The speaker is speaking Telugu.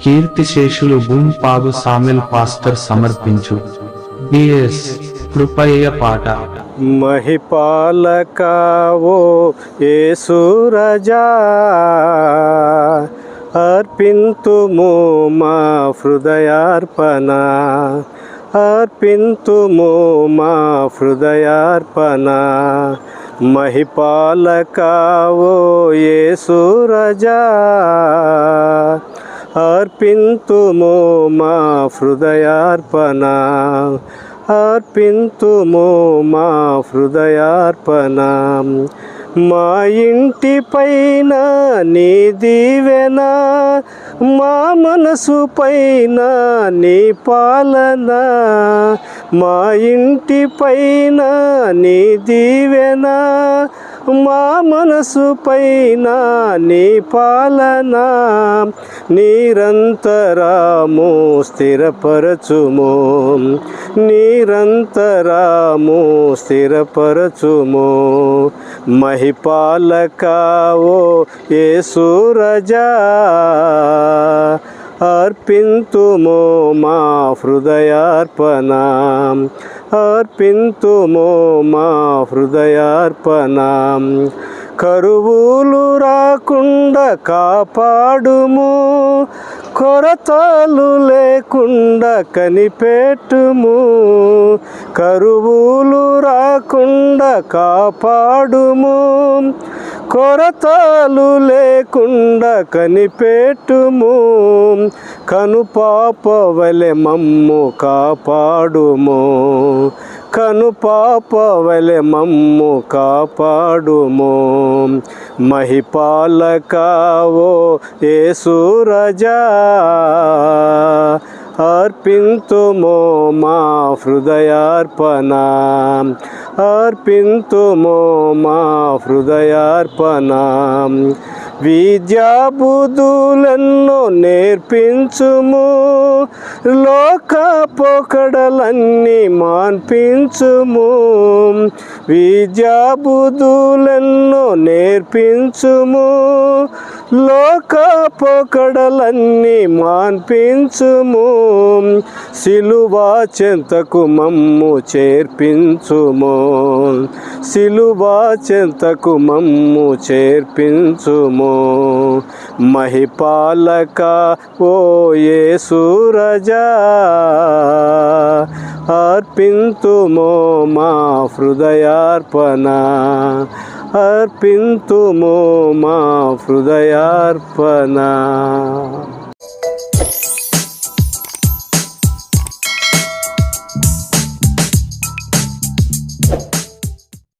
కీర్తిశేషులు భూంపాగు సామెల్ పాస్టర్ సమర్పించు బిఎస్ కృపయ్య పాట. మహిపాలకావో యేసు రాజా, అర్పింతుము మా హృదయార్పణ, అర్పింతుము మా హృదయార్పణ. మహిపాలకావో యేసు రాజా, అర్పింతుము మా హృదయార్పణ, అర్పింతుము మా హృదయార్పణ. మా ఇంటి పైన నీ దీవెన, మా మనసు పైన నీ పాలన. మా ఇంటి పైన నీ దీవెన, మా మనసు పైన నీ పాలన. నిరంతరము స్థిరపరచుము, నిరంతరము స్థిరపరచుము. మహిపాలకావో యేసు రాజా, అర్పింతుము మా హృదయార్పణ, అర్పింతుము మా హృదయార్పణ. కరువులు రాకుండా కాపాడుము, కొరతలు లేకుండా కనిపెట్టుము. కరువులు రాకుండా కాపాడుము, కొరతలు లేకుండా కనిపెట్టుము. కనుపాప వలె మమ్ము కాపాడుము, కనుపాప వలె మమ్ము కాపాడుము. మహిపాలకావో యేసు రాజా, అర్పింతుము మా హృదయార్పణ, అర్పింతుము మా హృదయార్పణ. విద్యా బుద్ధులెన్నో నేర్పించుము, లోక పోకడలన్నీ మాన్పించుము. విద్యా బుద్ధులెన్నో నేర్పించుము, లోక పోకడలన్నీ మాన్పించుము. సిలువా చెంతకు మమ్ము చేర్పించుము, సిలువా చెంతకు మమ్ము చేర్పించుము. మహిపాలకావో యేసు రాజా, అర్పింతుము మా హృదయార్పణ, అర్పింతుము మా హృదయార్పణ.